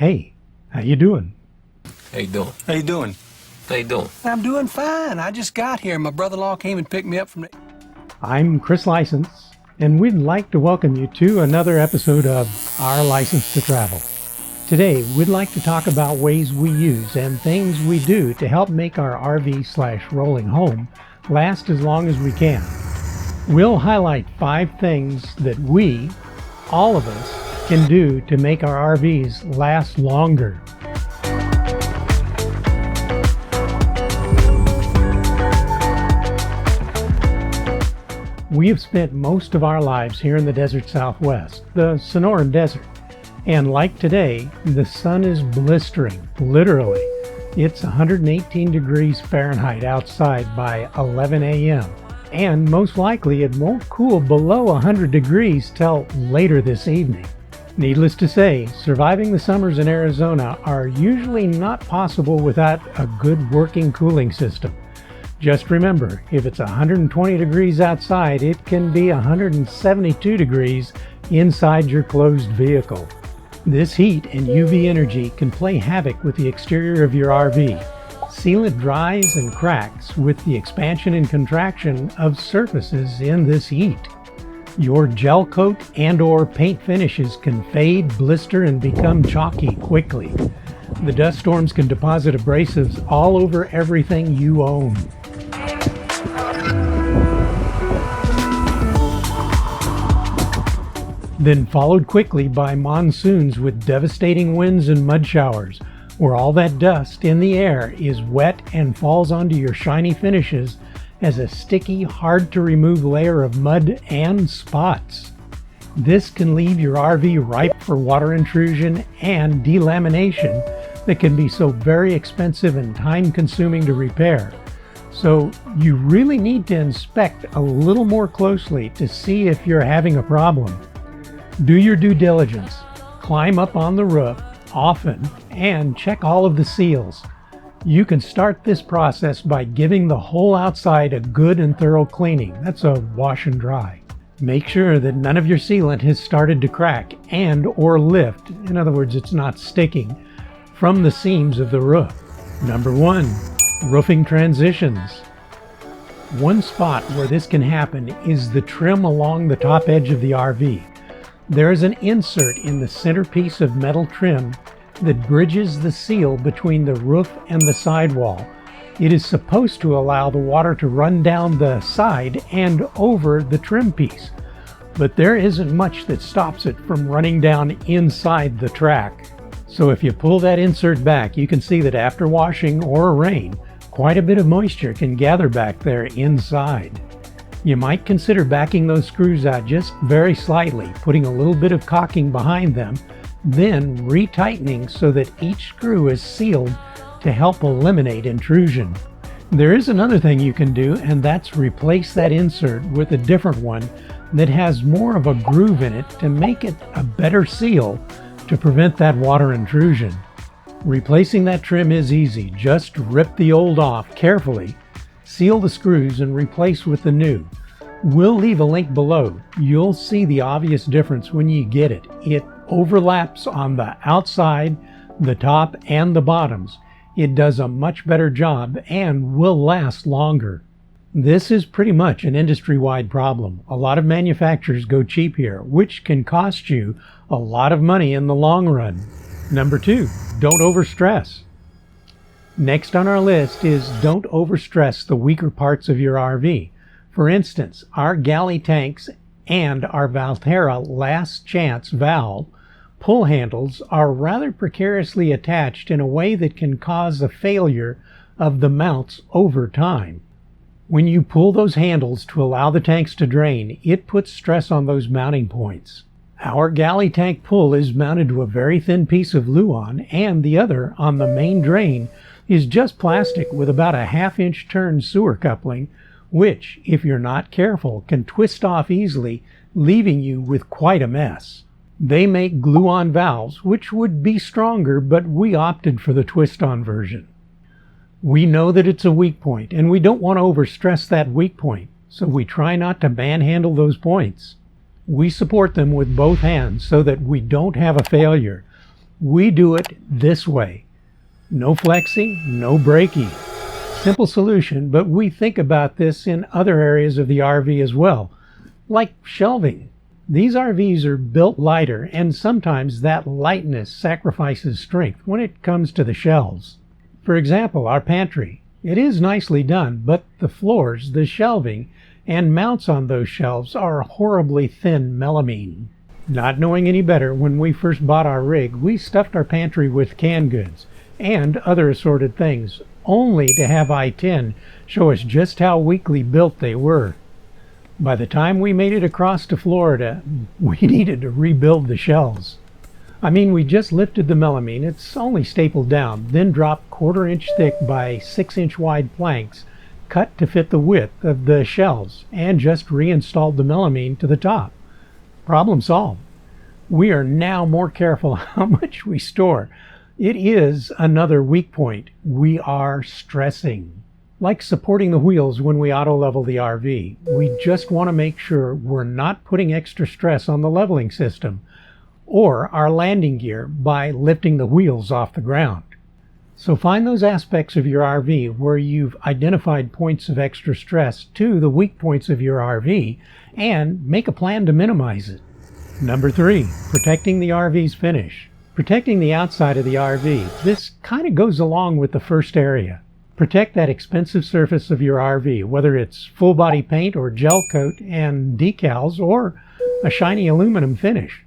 Hey, how you doing? How you doing? How you doing? How you doing? I'm doing fine. I just got here. My brother-in-law came and picked me up from the... I'm Chris License, and we'd like to welcome you to another episode of Our License to Travel. Today, we'd like to talk about ways we use and things we do to help make our RV/rolling home last as long as we can. We'll highlight 5 things that we, all of us, can do to make our RVs last longer. We have spent most of our lives here in the desert Southwest, the Sonoran Desert. And like today, the sun is blistering, literally. It's 118 degrees Fahrenheit outside by 11 a.m. And most likely it won't cool below 100 degrees till later this evening. Needless to say, surviving the summers in Arizona are usually not possible without a good working cooling system. Just remember, if it's 120 degrees outside, it can be 172 degrees inside your closed vehicle. This heat and UV energy can play havoc with the exterior of your RV. Sealant dries and cracks with the expansion and contraction of surfaces in this heat. Your gel coat and/or paint finishes can fade, blister, and become chalky quickly. The dust storms can deposit abrasives all over everything you own. Then followed quickly by monsoons with devastating winds and mud showers, where all that dust in the air is wet and falls onto your shiny finishes as a sticky, hard-to-remove layer of mud and spots. This can leave your RV ripe for water intrusion and delamination that can be so very expensive and time-consuming to repair. So you really need to inspect a little more closely to see if you're having a problem. Do your due diligence. Climb up on the roof often and check all of the seals. You can start this process by giving the whole outside a good and thorough cleaning. That's a wash and dry. Make sure that none of your sealant has started to crack and/or lift, in other words, it's not sticking, from the seams of the roof. Number 1, roofing transitions. One spot where this can happen is the trim along the top edge of the RV. There is an insert in the centerpiece of metal trim that bridges the seal between the roof and the sidewall. It is supposed to allow the water to run down the side and over the trim piece, but there isn't much that stops it from running down inside the track. So if you pull that insert back, you can see that after washing or rain, quite a bit of moisture can gather back there inside. You might consider backing those screws out just very slightly, putting a little bit of caulking behind them, then retightening so that each screw is sealed to help eliminate intrusion. There is another thing you can do, and that's replace that insert with a different one that has more of a groove in it to make it a better seal to prevent that water intrusion. Replacing that trim is easy. Just rip the old off carefully, seal the screws, and replace with the new. We'll leave a link below. You'll see the obvious difference when you get it. It overlaps on the outside, the top, and the bottoms. It does a much better job and will last longer. This is pretty much an industry-wide problem. A lot of manufacturers go cheap here, which can cost you a lot of money in the long run. Number 2, don't overstress. Next on our list is don't overstress the weaker parts of your RV. For instance, our galley tanks and our Valterra last chance valve pull handles are rather precariously attached in a way that can cause a failure of the mounts over time. When you pull those handles to allow the tanks to drain, it puts stress on those mounting points. Our galley tank pull is mounted to a very thin piece of Luan, and the other, on the main drain, is just plastic with about a 1/2-inch turn sewer coupling, which, if you're not careful, can twist off easily, leaving you with quite a mess. They make glue-on valves, which would be stronger, but we opted for the twist-on version. We know that it's a weak point, and we don't want to overstress that weak point, so we try not to manhandle those points. We support them with both hands so that we don't have a failure. We do it this way. No flexing, no braking. Simple solution, but we think about this in other areas of the RV as well, like shelving. These RVs are built lighter, and sometimes that lightness sacrifices strength when it comes to the shelves. For example, our pantry. It is nicely done, but the floors, the shelving, and mounts on those shelves are horribly thin melamine. Not knowing any better, when we first bought our rig, we stuffed our pantry with canned goods and other assorted things, only to have I-10 show us just how weakly built they were. By the time we made it across to Florida, we needed to rebuild the shelves. I mean, we just lifted the melamine, it's only stapled down, then dropped 1/4 inch thick by 6 inch wide planks, cut to fit the width of the shelves, and just reinstalled the melamine to the top. Problem solved. We are now more careful how much we store. It is another weak point. We are stressing. Like supporting the wheels when we auto level the RV. We just want to make sure we're not putting extra stress on the leveling system or our landing gear by lifting the wheels off the ground. So find those aspects of your RV where you've identified points of extra stress to the weak points of your RV and make a plan to minimize it. Number 3, protecting the RV's finish. Protecting the outside of the RV. This kind of goes along with the first area. Protect that expensive surface of your RV, whether it's full body paint or gel coat and decals or a shiny aluminum finish.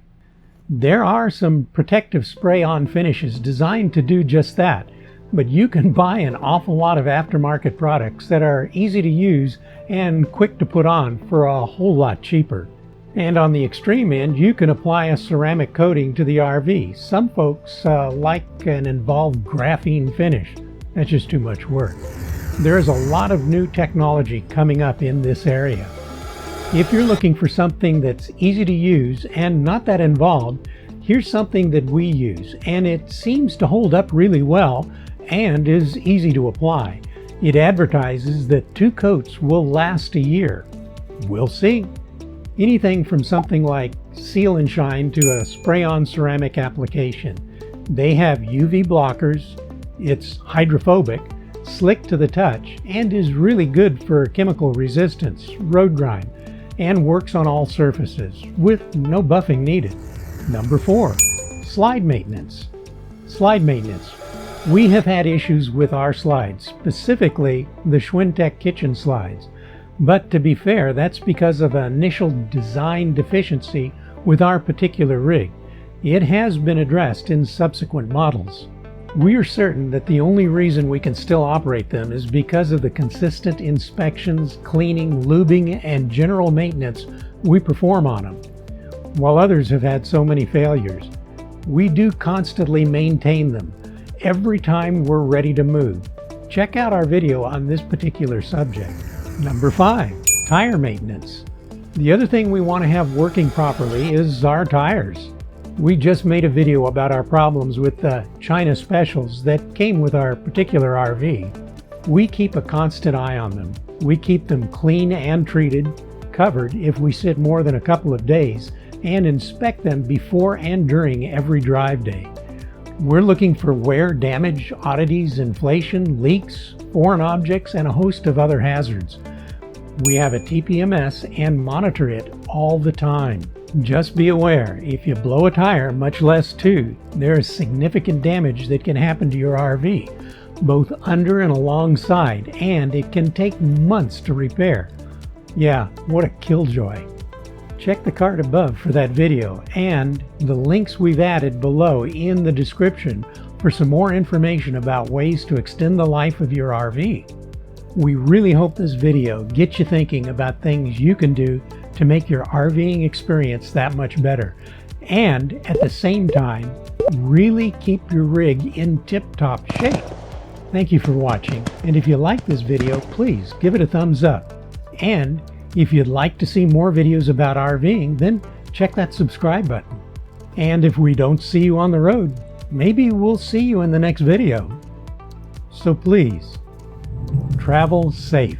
There are some protective spray-on finishes designed to do just that, but you can buy an awful lot of aftermarket products that are easy to use and quick to put on for a whole lot cheaper. And on the extreme end, you can apply a ceramic coating to the RV. Some folks like an involved graphene finish. That's just too much work. There is a lot of new technology coming up in this area. If you're looking for something that's easy to use and not that involved, here's something that we use, and it seems to hold up really well and is easy to apply. It advertises that 2 coats will last a year. We'll see. Anything from something like Seal and Shine to a spray-on ceramic application. They have UV blockers, it's hydrophobic, slick to the touch, and is really good for chemical resistance, road grime, and works on all surfaces with no buffing needed. Number 4, slide maintenance. Slide maintenance. We have had issues with our slides, specifically the Schwintek kitchen slides. But to be fair, that's because of an initial design deficiency with our particular rig. It has been addressed in subsequent models. We are certain that the only reason we can still operate them is because of the consistent inspections, cleaning, lubing, and general maintenance we perform on them. While others have had so many failures, we do constantly maintain them every time we're ready to move. Check out our video on this particular subject. Number 5, tire maintenance. The other thing we want to have working properly is our tires. We just made a video about our problems with the China specials that came with our particular RV. We keep a constant eye on them. We keep them clean and treated, covered if we sit more than a couple of days, and inspect them before and during every drive day. We're looking for wear, damage, oddities, inflation, leaks, foreign objects, and a host of other hazards. We have a TPMS and monitor it all the time. Just be aware, if you blow a tire, much less 2, there is significant damage that can happen to your RV, both under and alongside, and it can take months to repair. Yeah, what a killjoy. Check the card above for that video and the links we've added below in the description for some more information about ways to extend the life of your RV. We really hope this video gets you thinking about things you can do to make your RVing experience that much better, and at the same time, really keep your rig in tip-top shape. Thank you for watching, and if you like this video, please give it a thumbs up. And if you'd like to see more videos about RVing, then check that subscribe button. And if we don't see you on the road, maybe we'll see you in the next video. So please, travel safe.